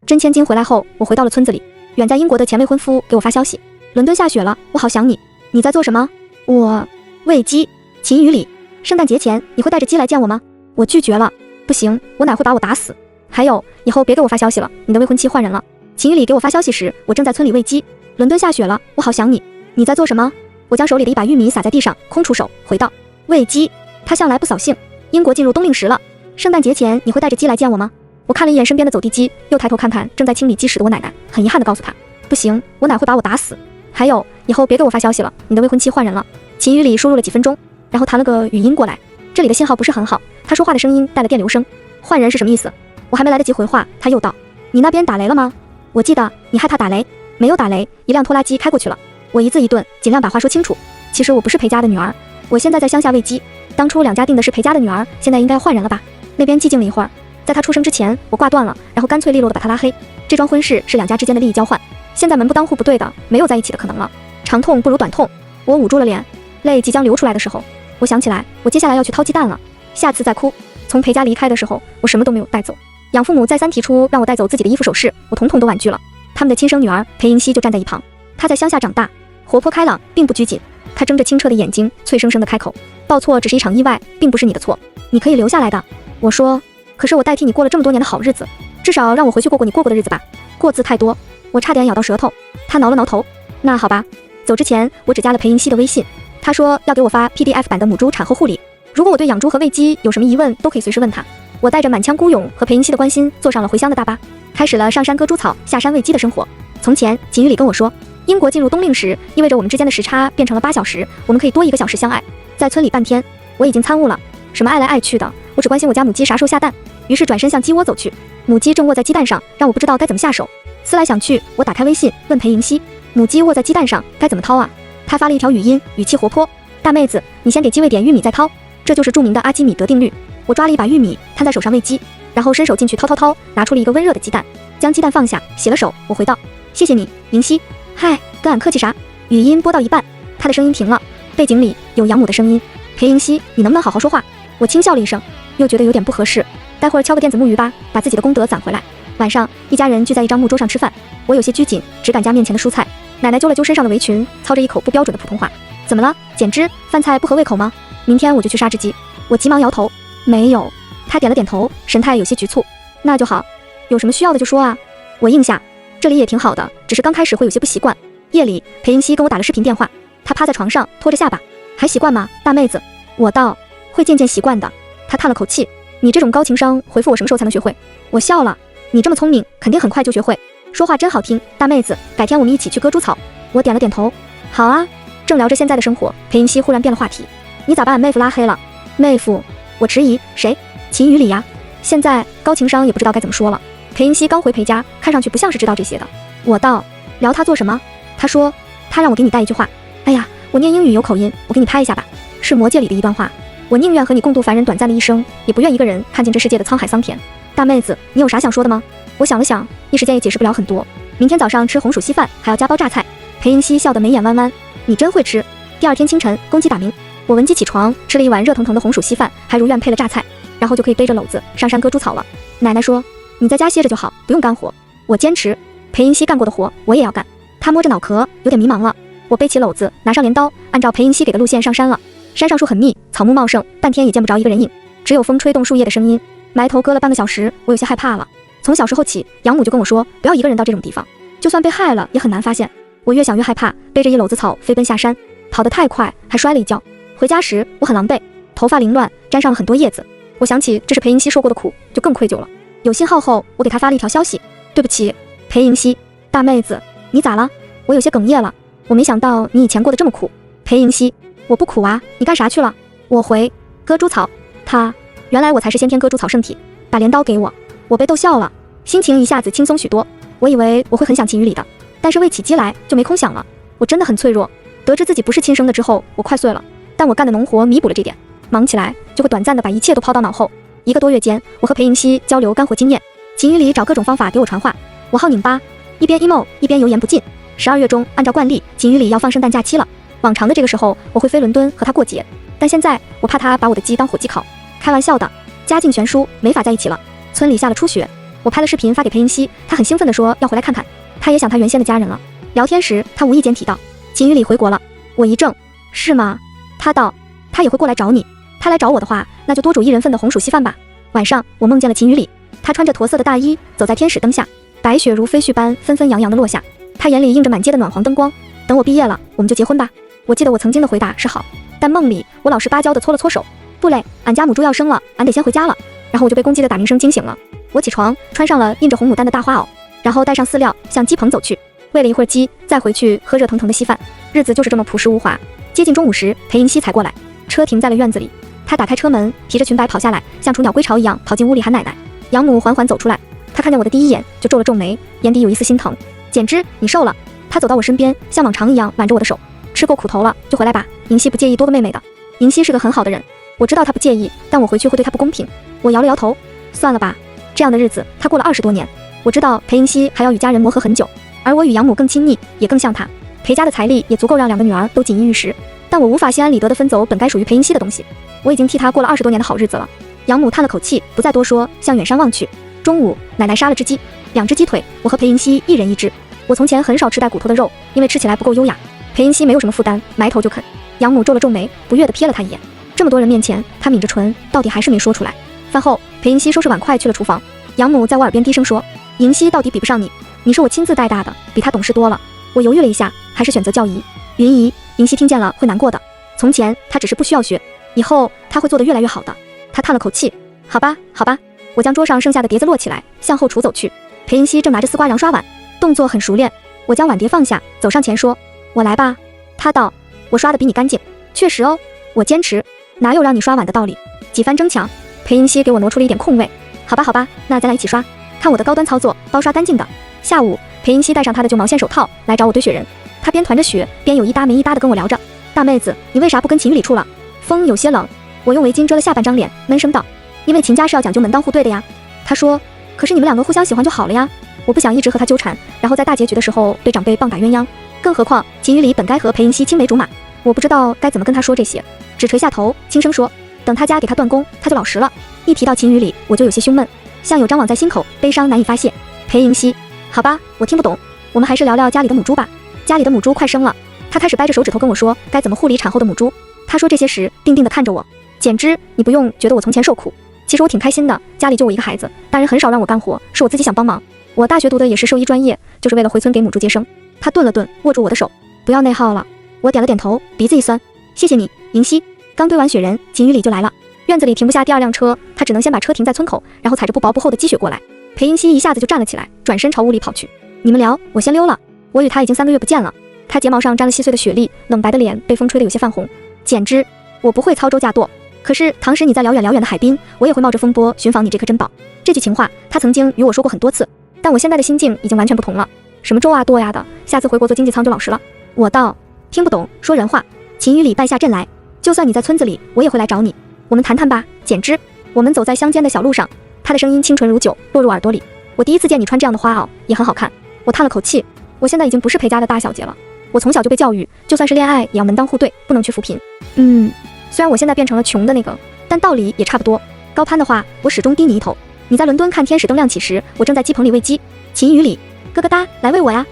真千金回来后，我回到了村子里。远在英国的前未婚夫给我发消息：伦敦下雪了，我好想你。你在做什么？我喂鸡。秦雨里，圣诞节前你会带着鸡来见我吗？我拒绝了。不行，我奶会把我打死。还有，以后别给我发消息了，你的未婚妻换人了。秦雨里给我发消息时，我正在村里喂鸡。伦敦下雪了，我好想你。你在做什么？我将手里的一把玉米撒在地上，空出手，回道：喂鸡。他向来不扫兴。英国进入冬令时了，圣诞节前你会带着鸡来见我吗？我看了一眼身边的走地鸡，又抬头看看正在清理鸡屎的我奶奶，很遗憾地告诉她：不行，我奶会把我打死。还有，以后别给我发消息了，你的未婚妻换人了。秦雨里输入了几分钟，然后弹了个语音过来。这里的信号不是很好，他说话的声音带了电流声。换人是什么意思？我还没来得及回话，他又道：你那边打雷了吗？我记得你害怕打雷。没有打雷，一辆拖拉机开过去了。我一字一顿，尽量把话说清楚。其实我不是裴家的女儿，我现在在乡下喂鸡。当初两家定的是裴家的女儿，现在应该换人了吧？那边寂静了一会儿，在他出生之前，我挂断了，然后干脆利落的把他拉黑。这桩婚事是两家之间的利益交换，现在门不当户不对的，没有在一起的可能了。长痛不如短痛，我捂住了脸，泪即将流出来的时候，我想起来，我接下来要去掏鸡蛋了，下次再哭。从裴家离开的时候，我什么都没有带走。养父母再三提出让我带走自己的衣服首饰，我统统都婉拒了。他们的亲生女儿裴银熙就站在一旁，她在乡下长大，活泼开朗，并不拘谨。她睁着清澈的眼睛，脆生生地开口：报错只是一场意外，并不是你的错，你可以留下来的。我说，可是我代替你过了这么多年的好日子，至少让我回去过过你过过的日子吧。过字太多，我差点咬到舌头。他挠了挠头，那好吧。走之前我只加了裴银熙的微信，他说要给我发 PDF 版的母猪产后护理，如果我对养猪和喂鸡有什么疑问，都可以随时问他。我带着满腔孤勇和裴银熙的关心，坐上了回乡的大巴，开始了上山割猪草、下山喂鸡的生活。从前锦雨里跟我说，英国进入冬令时，意味着我们之间的时差变成了8小时，我们可以多1个小时相爱。在村里半天，我已经参悟了什么爱来爱去的，我只关心我家母鸡啥时候下蛋。于是转身向鸡窝走去，母鸡正卧在鸡蛋上，让我不知道该怎么下手。思来想去，我打开微信问裴银熙，母鸡卧在鸡蛋上该怎么掏啊？他发了一条语音，语气活泼：大妹子，你先给鸡喂点玉米再掏，这就是著名的阿基米德定律。我抓了一把玉米摊在手上喂鸡，然后伸手进去掏，拿出了一个温热的鸡蛋，将鸡蛋放下，洗了手。我回道：谢谢你，银熙。嗨，跟俺客气啥？语音播到一半，他的声音停了，背景里有养母的声音：裴银熙，你能不能好好说话？我轻笑了一声，又觉得有点不合适。待会儿敲个电子木鱼吧，把自己的功德攒回来。晚上，一家人聚在一张木桌上吃饭，我有些拘谨，只敢夹面前的蔬菜。奶奶揪了揪身上的围裙，操着一口不标准的普通话：怎么了，简之？饭菜不合胃口吗？明天我就去杀只鸡。我急忙摇头，没有。他点了点头，神态有些局促。那就好，有什么需要的就说啊。我应下，这里也挺好的，只是刚开始会有些不习惯。夜里，裴银熙跟我打了视频电话，他趴在床上拖着下巴：还习惯吗，大妹子？我道：会渐渐习惯的。他叹了口气：你这种高情商回复我什么时候才能学会？我笑了：你这么聪明，肯定很快就学会。说话真好听，大妹子，改天我们一起去割猪草。我点了点头：好啊。正聊着现在的生活，裴银熙忽然变了话题：你咋把俺妹夫拉黑了？妹夫？我迟疑：谁？秦雨里呀。现在高情商也不知道该怎么说了。裴银熙刚回裴家，看上去不像是知道这些的。我道：聊他做什么？他说他让我给你带一句话。哎呀，我念英语有口音，我给你拍一下吧。是魔戒里的一段话：我宁愿和你共度凡人短暂的一生，也不愿一个人看见这世界的沧海桑田。大妹子，你有啥想说的吗？我想了想，一时间也解释不了很多。明天早上吃红薯稀饭，还要加包榨菜。裴银熙笑得眉眼弯弯：你真会吃。第二天清晨，公鸡打鸣，我闻鸡起床，吃了一碗热腾腾的红薯稀饭，还如愿配了榨菜，然后就可以背着篓子上山割猪草了。奶奶说，你在家歇着就好，不用干活。我坚持，裴银熙干过的活我也要干。他摸着脑壳，有点迷茫了。我背起篓子，拿上镰刀，按照裴银熙给的路线上山了。山上树很密，草木茂盛，半天也见不着一个人影，只有风吹动树叶的声音。埋头割了半个小时，我有些害怕了。从小时候起，养母就跟我说，不要一个人到这种地方，就算被害了也很难发现。我越想越害怕，背着一篓子草飞奔下山，跑得太快，还摔了一跤。回家时我很狼狈，头发凌乱，沾上了很多叶子。我想起这是裴银熙受过的苦，就更愧疚了。有信号后，我给他发了一条消息：对不起，裴银熙，大妹子，你咋了？我有些哽咽了，我没想到你以前过得这么苦。裴银熙，我不苦啊，你干啥去了？我回割猪草。原来我才是先天割猪草圣体，把镰刀给我。我被逗笑了，心情一下子轻松许多。我以为我会很想秦雨里的，但是喂起鸡来就没空想了。我真的很脆弱，得知自己不是亲生的之后，我快碎了。但我干的农活弥补了这点，忙起来就会短暂的把一切都抛到脑后。1个多月间，我和裴银熙交流干活经验，秦雨里找各种方法给我传话，我好拧巴，一边 emo 一边油盐不进。12月中，按照惯例，秦雨里要放圣诞假期了。往常的这个时候，我会飞伦敦和他过节，但现在我怕他把我的鸡当火鸡烤。开玩笑的，家境悬殊，没法在一起了。村里下了初雪，我拍了视频发给裴银熙，他很兴奋地说要回来看看，他也想他原先的家人了。聊天时，他无意间提到秦雨里回国了，我一怔，是吗？他道，他也会过来找你，他来找我的话，那就多煮1人份的红薯稀饭吧。晚上，我梦见了秦雨里，他穿着驼色的大衣，走在天使灯下，白雪如飞絮般纷纷扬扬地落下，他眼里映着满街的暖黄灯光。等我毕业了，我们就结婚吧。我记得我曾经的回答是好，但梦里我老实巴交地搓了搓手，不嘞，俺家母猪要生了，俺得先回家了。然后我就被公鸡的打鸣声惊醒了。我起床，穿上了印着红牡丹的大花袄，然后带上饲料向鸡棚走去，喂了一会儿鸡，再回去喝热腾腾的稀饭。日子就是这么朴实无华。接近中午时，裴银熙才过来，车停在了院子里。他打开车门，提着裙摆跑下来，像雏鸟归巢一样跑进屋里喊奶奶。养母缓缓走出来，他看见我的第一眼就皱了皱眉，眼底有一丝心疼。简之，你瘦了。他走到我身边，像往常一样挽着我的手，吃够苦头了就回来吧，银熙不介意多个妹妹的。银熙是个很好的人，我知道他不介意，但我回去会对他不公平。我摇了摇头，算了吧，这样的日子他过了20多年。我知道裴银熙还要与家人磨合很久，而我与养母更亲密，也更像他。裴家的财力也足够让2个女儿都锦衣玉食，但我无法心安理得地分走本该属于裴银熙的东西。我已经替他过了20多年的好日子了。养母叹了口气，不再多说，向远山望去。中午，奶奶杀了只鸡，2只鸡腿，我和裴银熙1人1只。我从前很少吃带骨头的肉，因为吃起来不够优雅。裴银熙没有什么负担，埋头就啃。养母皱了皱眉，不悦地瞥了他一眼。这么多人面前，他抿着唇，到底还是没说出来。饭后，裴银熙收拾碗筷去了厨房。养母在我耳边低声说：“银熙到底比不上你，你是我亲自带大的，比他懂事多了。”我犹豫了一下，还是选择叫姨。云姨，银熙听见了会难过的。从前他只是不需要学，以后他会做得越来越好的。他叹了口气，好吧，好吧。我将桌上剩下的碟子摞起来，向后厨走去。裴银熙正拿着丝瓜瓤刷碗，动作很熟练。我将碗碟放下，走上前说：“我来吧。”他道：“我刷得比你干净。”确实哦，我坚持，哪有让你刷碗的道理？几番争抢，裴银熙给我挪出了一点空位。好吧，好吧，那咱俩一起刷，看我的高端操作，包刷干净的。下午，裴银熙戴上他的旧毛线手套来找我堆雪人，他边团着雪，边有一搭没一搭的跟我聊着。大妹子，你为啥不跟秦雨里处了？风有些冷。我用围巾遮了下半张脸，闷声道：“因为秦家是要讲究门当户对的呀。”他说：“可是你们2个互相喜欢就好了呀。”我不想一直和他纠缠，然后在大结局的时候被长辈棒打鸳鸯。更何况秦雨里本该和裴银熙青梅竹马，我不知道该怎么跟他说这些，只垂下头轻声说：“等他家给他断供，他就老实了。”一提到秦雨里，我就有些胸闷，像有张网在心口，悲伤难以发泄。裴银熙，好吧，我听不懂，我们还是聊聊家里的母猪吧。家里的母猪快生了，他开始掰着手指头跟我说该怎么护理产后的母猪。他说这些时，定定地看着我。简之，你不用觉得我从前受苦，其实我挺开心的，家里就我一个孩子，大人很少让我干活，是我自己想帮忙。我大学读的也是兽医专业，就是为了回村给母猪接生。他顿了顿，握住我的手，不要内耗了。我点了点头，鼻子一酸，谢谢你，银熙。刚堆完雪人，秦雨里就来了。院子里停不下第2辆车，他只能先把车停在村口，然后踩着不薄不厚的积雪过来。裴银熙一下子就站了起来，转身朝屋里跑去。你们聊，我先溜了。我与他已经3个月不见了，他睫毛上沾了细碎的雪粒，冷白的脸被风吹得有些泛红。简之，我不会操舟驾舵，可是当时你在辽远的海滨，我也会冒着风波寻访你这颗珍宝。这句情话，他曾经与我说过很多次，但我现在的心境已经完全不同了。什么舟啊舵呀的，下次回国做经济舱就老实了。我道，听不懂，说人话。秦雨里败下阵来，就算你在村子里，我也会来找你。我们谈谈吧，简之。我们走在乡间的小路上，他的声音清纯如酒，落入耳朵里。我第一次见你穿这样的花袄，也很好看。我叹了口气，我现在已经不是裴家的大小姐了。我从小就被教育，就算是恋爱也要门当户对，不能去扶贫。虽然我现在变成了穷的那个，但道理也差不多。高攀的话，我始终低你一头。你在伦敦看天使灯亮起时，我正在鸡棚里喂鸡。秦雨里，咯咯哒，来喂我呀！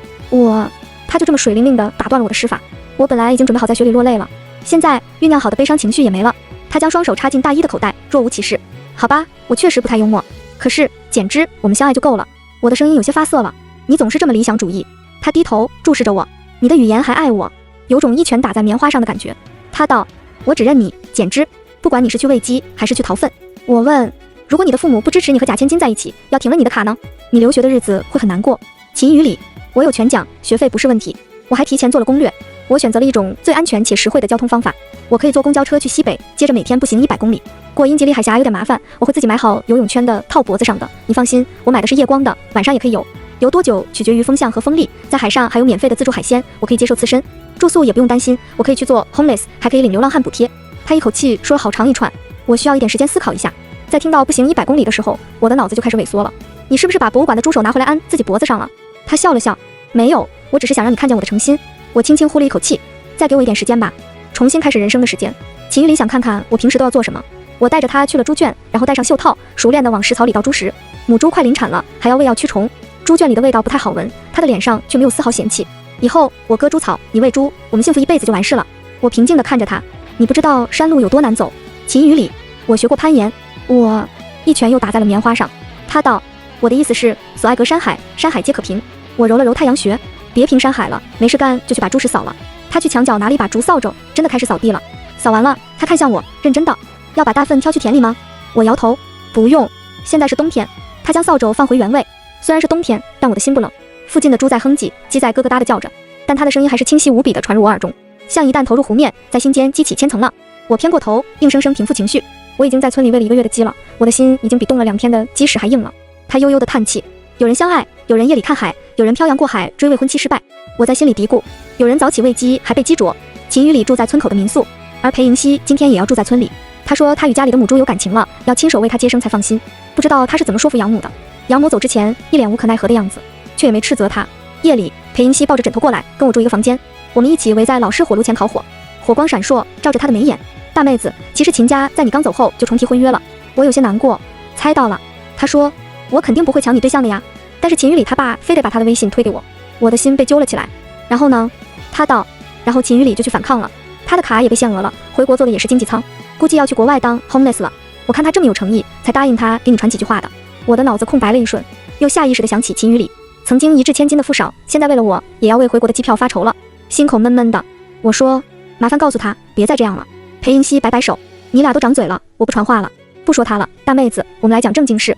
他就这么水灵灵地打断了我的施法。我本来已经准备好在雪里落泪了，现在酝酿好的悲伤情绪也没了。他将双手插进大衣的口袋，若无其事。好吧，我确实不太幽默，可是简之，我们相爱就够了。我的声音有些发涩了。你总是这么理想主义。他低头注视着我，你的语言还爱我，有种一拳打在棉花上的感觉。他道，我只认你，简之，不管你是去喂鸡还是去逃粪。我问，如果你的父母不支持你和贾千金在一起，要停了你的卡呢？你留学的日子会很难过。秦雨里，我有全奖，学费不是问题。我还提前做了攻略，我选择了一种最安全且实惠的交通方法。我可以坐公交车去西北，接着每天步行100公里。过英吉利海峡有点麻烦，我会自己买好游泳圈的套脖子上的。你放心，我买的是夜光的，晚上也可以游。游多久取决于风向和风力，在海上还有免费的自助海鲜，我可以接受刺身。住宿也不用担心，我可以去做 homeless， 还可以领流浪汉补贴。他一口气说了好长一串，我需要一点时间思考一下。在听到步行100公里的时候，我的脑子就开始萎缩了。你是不是把博物馆的猪手拿回来安自己脖子上了？他笑了笑，没有，我只是想让你看见我的诚心。我轻轻呼了一口气，再给我一点时间吧，重新开始人生的时间。秦雨里想看看我平时都要做什么。我带着它去了猪圈，然后戴上袖套，熟练地往食槽里倒猪食。母猪快临产了，还要喂药驱虫。猪圈里的味道不太好闻，它的脸上却没有丝毫嫌弃。以后我割猪草，你喂猪，我们幸福一辈子就完事了。我平静地看着他，你不知道山路有多难走。秦雨里，我学过攀岩。我一拳又打在了棉花上。他道，我的意思是，所爱隔山海，山海皆可平。我揉了揉太阳穴，别平山海了，没事干就去把猪食扫了。他去墙角拿了一把竹扫帚，真的开始扫地了。扫完了，他看向我，认真道，要把大粪挑去田里吗？我摇头，不用，现在是冬天。他将扫帚放回原位，虽然是冬天，但我的心不冷。附近的猪在哼唧，鸡在咯咯哒地叫着，但他的声音还是清晰无比地传入我耳中，像一弹投入湖面，在心间激起千层浪。我偏过头，硬生生平复情绪。我已经在村里喂了1个月的鸡了，我的心已经比冻了2天的鸡屎还硬了。他悠悠地叹气，有人相爱，有人夜里看海，有人漂洋过海追未婚妻失败。我在心里嘀咕，有人早起喂鸡还被鸡啄。秦雨里住在村口的民宿，而裴银熙今天也要住在村里。他说他与家里的母猪有感情了，要亲手为他接生才放心。不知道他是怎么说服养母的。养母走之前一脸无可奈何的样子，却也没斥责他。夜里，裴银熙抱着枕头过来跟我住一个房间，我们一起围在老式火炉前烤火，火光闪烁照着他的眉眼。大妹子，其实秦家在你刚走后就重提婚约了。我有些难过。猜到了。他说，我肯定不会抢你对象的呀。但是秦雨里他爸非得把他的微信推给我，我的心被揪了起来。然后呢？他道，然后秦雨里就去反抗了，他的卡也被限额了，回国做的也是经济舱，估计要去国外当 homeless 了。我看他这么有诚意，才答应他给你传几句话的。我的脑子空白了一瞬，又下意识地想起秦雨里曾经1掷千金的富少，现在为了我也要为回国的机票发愁了，心口闷闷的。我说，麻烦告诉他别再这样了。裴银熙摆摆手，你俩都长嘴了，我不传话了，不说他了。大妹子，我们来讲正经事。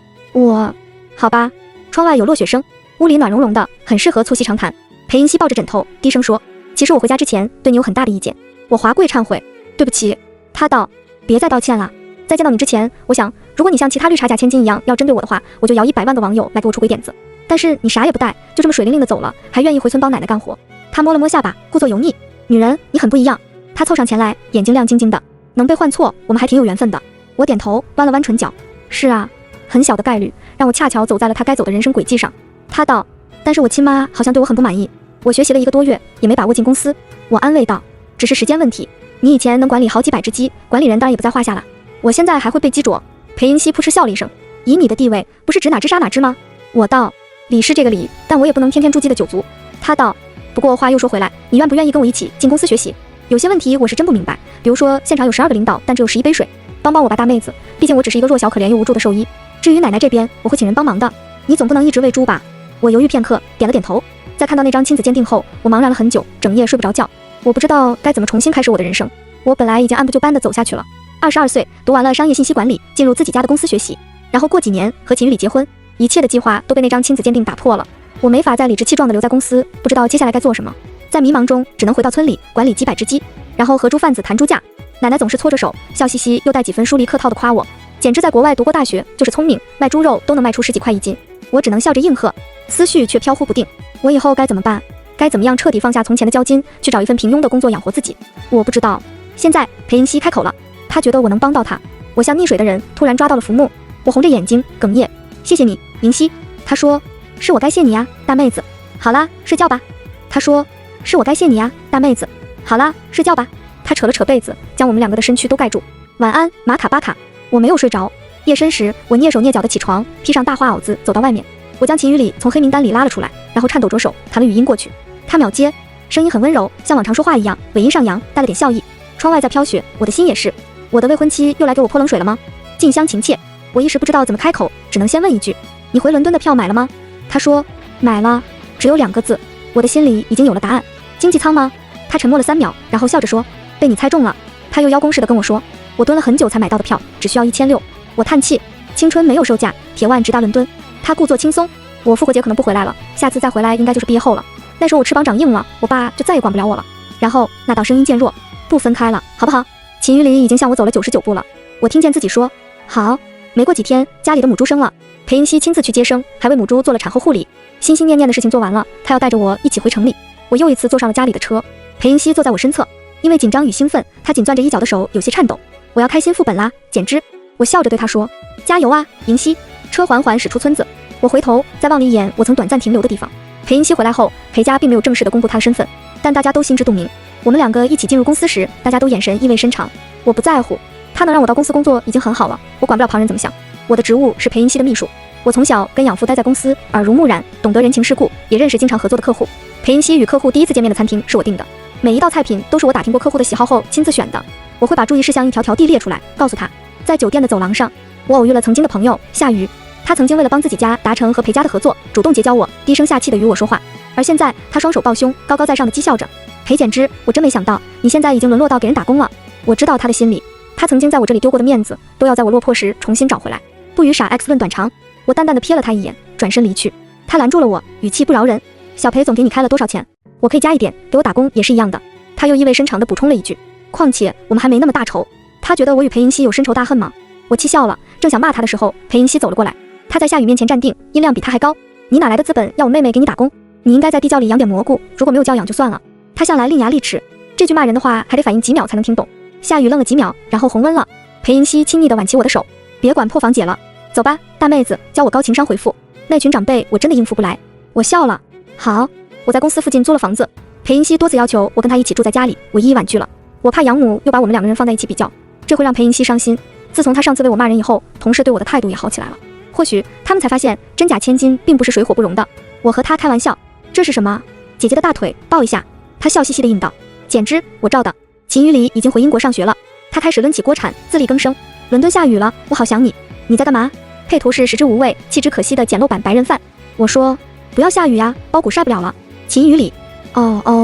好吧。窗外有落雪声，屋里暖融融的，很适合促膝长谈。裴银熙抱着枕头低声说，其实我回家之前对你有很大的意见。我华贵忏悔，对不起。他道，别再道歉了。在见到你之前，我想如果你像其他绿茶假千金一样要针对我的话，我就摇100万个网友来给我出轨点子。但是你啥也不带，就这么水灵灵的走了，还愿意回村帮奶奶干活。他摸了摸下巴，故作油腻，女人你很不一样。他凑上前来，眼睛亮晶晶的，能被换错，我们还挺有缘分的。我点头，弯了弯唇角，是啊，很小的概率，让我恰巧走在了他该走的人生轨迹上。他道，但是我亲妈好像对我很不满意，我学习了1个多月，也没把握进公司。我安慰道，只是时间问题，你以前能管理好几百只鸡，管理人当然也不在话下了。我现在还会被鸡啄。裴银熙扑哧笑了一声，以你的地位，不是指哪只杀哪只吗？我道，理是这个理，但我也不能天天筑鸡的酒足。他道，不过话又说回来，你愿不愿意跟我一起进公司学习？有些问题我是真不明白，比如说现场有12个领导，但只有11杯水，帮我吧大妹子，毕竟我只是一个弱小可怜又无助的兽医。至于奶奶这边，我会请人帮忙的，你总不能一直喂猪吧？我犹豫片刻，点了点头。在看到那张亲子鉴定后，我茫然了很久，整夜睡不着觉。我不知道该怎么重新开始我的人生。我本来已经按部就班地走下去了，22岁读完了商业信息管理，进入自己家的公司学习，然后过几年和秦雨里结婚，一切的计划都被那张亲子鉴定打破了。我没法再理直气壮地留在公司，不知道接下来该做什么。在迷茫中，只能回到村里管理几百只鸡，然后和猪贩子谈猪价。奶奶总是搓着手，笑嘻嘻，又带几分疏离客套地夸我，简直在国外读过大学，就是聪明，卖猪肉都能卖出10几块1斤。我只能笑着应和，思绪却飘忽不定。我以后该怎么办？该怎么样彻底放下从前的骄矜，去找一份平庸的工作养活自己？我不知道。现在裴银熙开口了，他觉得我能帮到他。我像溺水的人突然抓到了浮木，我红着眼睛哽咽，谢谢你，银熙。他说，是我该谢你呀，大妹子。好啦，睡觉吧。他说，是我该谢你呀，大妹子。好啦，睡觉吧。他扯了扯被子，将我们2个的身躯都盖住。晚安，马卡巴卡。我没有睡着。夜深时，我蹑手蹑脚地起床，披上大花袄子走到外面。我将秦雨里从黑名单里拉了出来，然后颤抖着手弹了语音过去。他秒接，声音很温柔，像往常说话一样，尾音上扬，带了点笑意。窗外在飘雪，我的心也是。我的未婚妻又来给我泼冷水了吗？近乡情怯，我一时不知道怎么开口，只能先问一句，你回伦敦的票买了吗？他说，买了，只有2个字。我的心里已经有了答案，经济舱吗？他沉默了3秒，然后笑着说，被你猜中了。他又邀功似的跟我说，我蹲了很久才买到的票，只需要1600。我叹气，青春没有售价，铁腕直达伦敦。他故作轻松，我复活节可能不回来了，下次再回来应该就是毕业后了。那时候我翅膀长硬了，我爸就再也管不了我了。然后那道声音渐弱，不分开了，好不好？秦雨里已经向我走了99步了。我听见自己说，好。没过几天，家里的母猪生了，裴银熙亲自去接生，还为母猪做了产后护理。心心念念的事情做完了，他要带着我一起回城里。我又一次坐上了家里的车，裴银熙坐在我身侧，因为紧张与兴奋，他紧攥着衣角的手有些颤抖。我要开心副本啦，简直！我笑着对他说，加油啊，银熙！车缓缓驶出村子，我回头再望了一眼我曾短暂停留的地方。裴银熙回来后，裴家并没有正式的公布他的身份，但大家都心知肚明。我们2个一起进入公司时，大家都眼神意味深长。我不在乎，他能让我到公司工作已经很好了，我管不了旁人怎么想。我的职务是裴银熙的秘书，我从小跟养父待在公司，耳濡目染，懂得人情世故，也认识经常合作的客户。裴银熙与客户第一次见面的餐厅是我订的，每一道菜品都是我打听过客户的喜好后亲自选的。我会把注意事项一条条地列出来，告诉他。在酒店的走廊上，我偶遇了曾经的朋友夏雨，他曾经为了帮自己家达成和裴家的合作，主动结交我，低声下气地与我说话。而现在他双手抱胸，高高在上地讥笑着。裴简之，我真没想到你现在已经沦落到给人打工了。我知道他的心里，他曾经在我这里丢过的面子，都要在我落魄时重新找回来。不与傻 X 论短长，我淡淡地瞥了他一眼，转身离去。他拦住了我，语气不饶人：小裴总给你开了多少钱？我可以加一点，给我打工也是一样的。他又意味深长地补充了一句：况且我们还没那么大仇。他觉得我与裴银熙有深仇大恨吗？我气笑了，正想骂他的时候，裴银熙走了过来。他在夏雨面前站定，音量比他还高：你哪来的资本要我妹妹给你打工？你应该在地窖里养点蘑菇，如果没有教养就算了。他向来伶牙俐齿，这句骂人的话还得反应几秒才能听懂。夏雨愣了几秒，然后红温了。裴银熙亲昵地挽起我的手：别管破房姐了，走吧，大妹子，教我高情商回复。那群长辈我真的应付不来。我笑了。好，我在公司附近租了房子。裴银熙多次要求我跟他一起住在家里，我一一婉拒了。我怕养母又把我们两个人放在一起比较，这会让裴银熙伤心。自从他上次为我骂人以后，同事对我的态度也好起来了。或许他们才发现真假千金并不是水火不容的。我和他开玩笑：这是什么？姐姐的大腿，抱一下。他笑嘻嘻地应道：简之，我照的。秦雨里已经回英国上学了，他开始抡起锅铲自力更生。伦敦下雨了，我好想你。你在干嘛？配图是食之无味弃之可惜的简陋版白人饭。我说不要下雨呀，包谷晒不了了。秦雨里，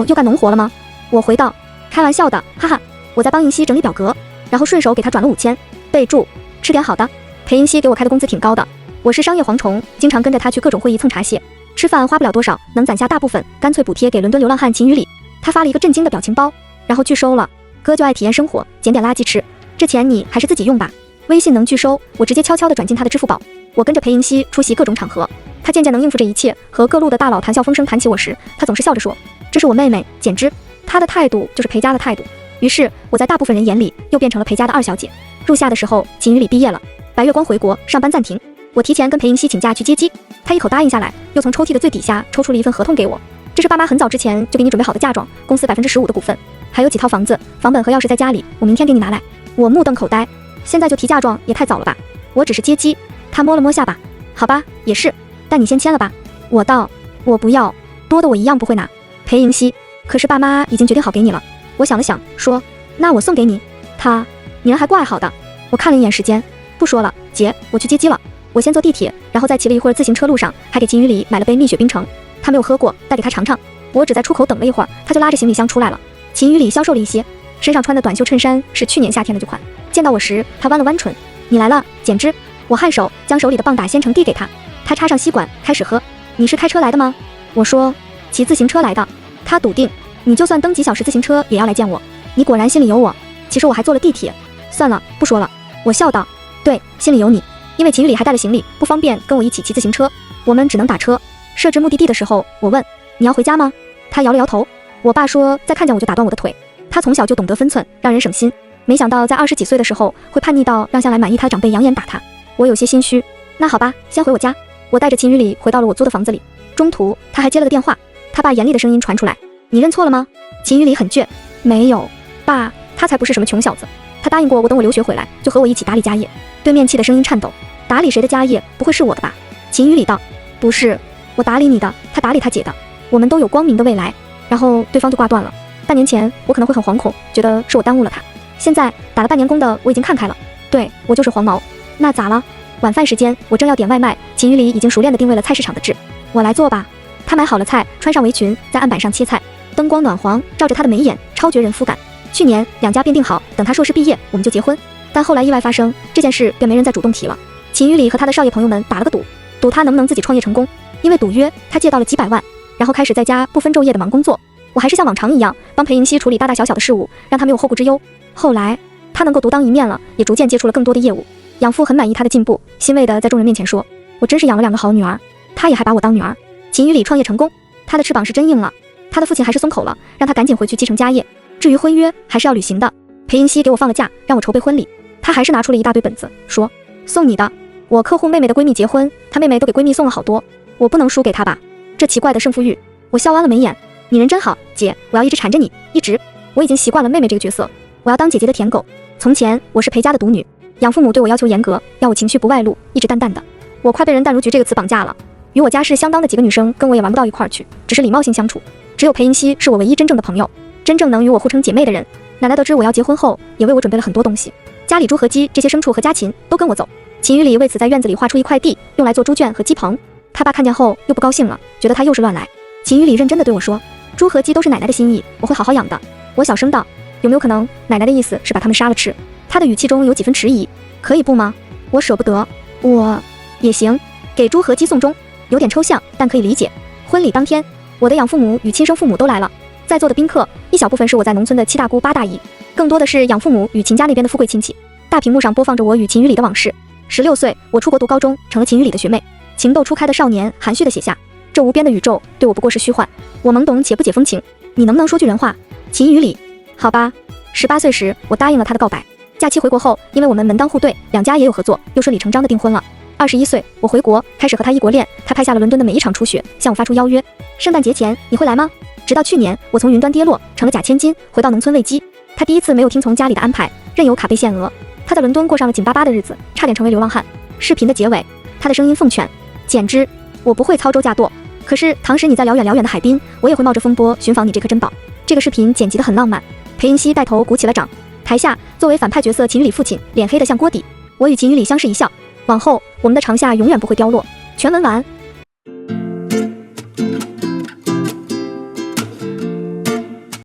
又干农活了吗？我回道：开玩笑的，哈哈。我在帮银熙整理表格，然后顺手给他转了5000。备注：吃点好的。裴银熙给我开的工资挺高的，我是商业蝗虫，经常跟着他去各种会议蹭茶歇，吃饭花不了多少，能攒下大部分，干脆补贴给伦敦流浪汉秦雨里。他发了一个震惊的表情包，然后拒收了。哥就爱体验生活，捡点垃圾吃，这钱你还是自己用吧。微信能拒收，我直接悄悄地转进他的支付宝。我跟着裴银熙出席各种场合，他渐渐能应付这一切。和各路的大佬谈笑风生谈起我时，他总是笑着说：这是我妹妹简之。他的态度就是裴家的态度。于是我在大部分人眼里又变成了裴家的二小姐。入夏的时候，秦雨里毕业了，白月光回国，上班暂停。我提前跟裴银熙请假去接机，他一口答应下来，又从抽屉的最底下抽出了一份合同给我。这是爸妈很早之前就给你准备好的嫁妆，公司15%的股份，还有几套房子，房本和钥匙在家里，我明天给你拿来。我目瞪口呆，现在就提嫁妆也太早了吧？我只是接机。他摸了摸下巴，好吧，也是，但你先签了吧。我道，我不要，多的我一样不会拿。裴银熙，可是爸妈已经决定好给你了。我想了想，说，那我送给你。你人还怪好的。我看了一眼时间，不说了，姐，我去接机了。我先坐地铁，然后再骑了一会儿自行车，路上还给秦雨里买了杯蜜雪冰城，他没有喝过，带给他尝尝。我只在出口等了一会儿，他就拉着行李箱出来了。秦雨里消瘦了一些，身上穿的短袖衬衫是去年夏天的旧款。见到我时，他弯了弯唇，你来了，简之。我颔首将手里的棒打鲜橙递给他，他插上吸管开始喝。你是开车来的吗？我说骑自行车来的。他笃定，你就算蹬几小时自行车也要来见我。你果然心里有我。其实我还坐了地铁。算了，不说了。我笑道，对，心里有你。因为秦雨里还带了行李，不方便跟我一起骑自行车，我们只能打车。设置目的地的时候，我问，你要回家吗？他摇了摇头。我爸说再看见我就打断我的腿。他从小就懂得分寸，让人省心。没想到在20几岁的时候会叛逆到让向来满意他的长辈扬言打他。我有些心虚。那好吧，先回我家。我带着秦雨里回到了我租的房子里。中途他还接了个电话，他爸严厉的声音传出来，你认错了吗？秦雨里很倔，没有，爸，他才不是什么穷小子。他答应过我，等我留学回来就和我一起打理家业。对面气的声音颤抖，打理谁的家业？不会是我的吧？秦雨里道，不是，我打理你的，他打理他姐的，我们都有光明的未来。然后对方就挂断了。半年前我可能会很惶恐，觉得是我耽误了他。现在打了半年工的我已经看开了，对，我就是黄毛。那咋了？晚饭时间，我正要点外卖，秦雨里已经熟练地定位了菜市场的制。我来做吧。他买好了菜，穿上围裙，在案板上切菜，灯光暖黄，照着他的眉眼，超绝人肤感。去年2家便定好，等他硕士毕业，我们就结婚。但后来意外发生，这件事便没人再主动提了。秦雨里和他的少爷朋友们打了个赌，赌他能不能自己创业成功。因为赌约，他借到了几百万，然后开始在家不分昼夜的忙工作。我还是像往常一样，帮裴银熙处理大大小小的事务，让他没有后顾之忧。后来他能够独当一面了，也逐渐接触了更多的业务。养父很满意他的进步，欣慰地在众人面前说，我真是养了2个好女儿。他也还把我当女儿。秦雨里创业成功，他的翅膀是真硬了。他的父亲还是松口了，让他赶紧回去继承家业。至于婚约，还是要履行的。裴银熙给我放了假，让我筹备婚礼。他还是拿出了一大堆本子，说，送你的。我客户妹妹的闺蜜结婚，她妹妹都给闺蜜送了好多，我不能输给她吧？这奇怪的胜负欲。我笑弯了眉眼，你人真好，姐，我要一直缠着你，一直。我已经习惯了妹妹这个角色，我要当姐姐的舔狗。从前我是裴家的独女，养父母对我要求严格，要我情绪不外露，一直淡淡的。我快被人淡如菊这个词绑架了。与我家世相当的几个女生跟我也玩不到一块儿去，只是礼貌性相处。只有裴银熙是我唯一真正的朋友，真正能与我互称姐妹的人。奶奶得知我要结婚后，也为我准备了很多东西，家里猪和鸡这些牲畜和家禽都跟我走。秦雨里为此在院子里划出一块地，用来做猪圈和鸡棚。他爸看见后又不高兴了，觉得他又是乱来。秦雨里认真地对我说，猪和鸡都是奶奶的心意，我会好好养的。我小声道，有没有可能奶奶的意思是把它们杀了吃？他的语气中有几分迟疑。可以不吗？我舍不得。我也行，给猪和鸡送终。有点抽象，但可以理解。婚礼当天，我的养父母与亲生父母都来了，在座的宾客一小部分是我在农村的七大姑八大姨，更多的是养父母与秦家那边的富贵亲戚。大屏幕上播放着我与秦雨里的往事。16岁，我出国读高中，成了秦雨里的学妹。情窦初开的少年含蓄地写下，这无边的宇宙对我不过是虚幻，我懵懂且不解风情，你能不能说句人话？秦雨里，好吧。18岁时，我答应了他的告白。假期回国后，因为我们门当户对，两家也有合作，又顺理成章地订婚了。21岁，我回国，开始和他异国恋。他拍下了伦敦的每一场初雪，向我发出邀约。圣诞节前你会来吗？直到去年，我从云端跌落，成了假千金，回到农村喂鸡。他第一次没有听从家里的安排，任由卡贝限额。他在伦敦过上了紧巴巴的日子，差点成为流浪汉。视频的结尾，他的声音奉劝，简之，我不会操舟驾舵，可是倘使你在遥远遥远的海滨，我也会冒着风波寻访你这颗珍宝。这个视频剪辑得很浪漫。裴银熙带头鼓起了掌，台下作为反派角色秦雨里父亲脸黑得像锅底。我与秦雨里相视一笑，往后我们的长夏永远不会凋落。全文完。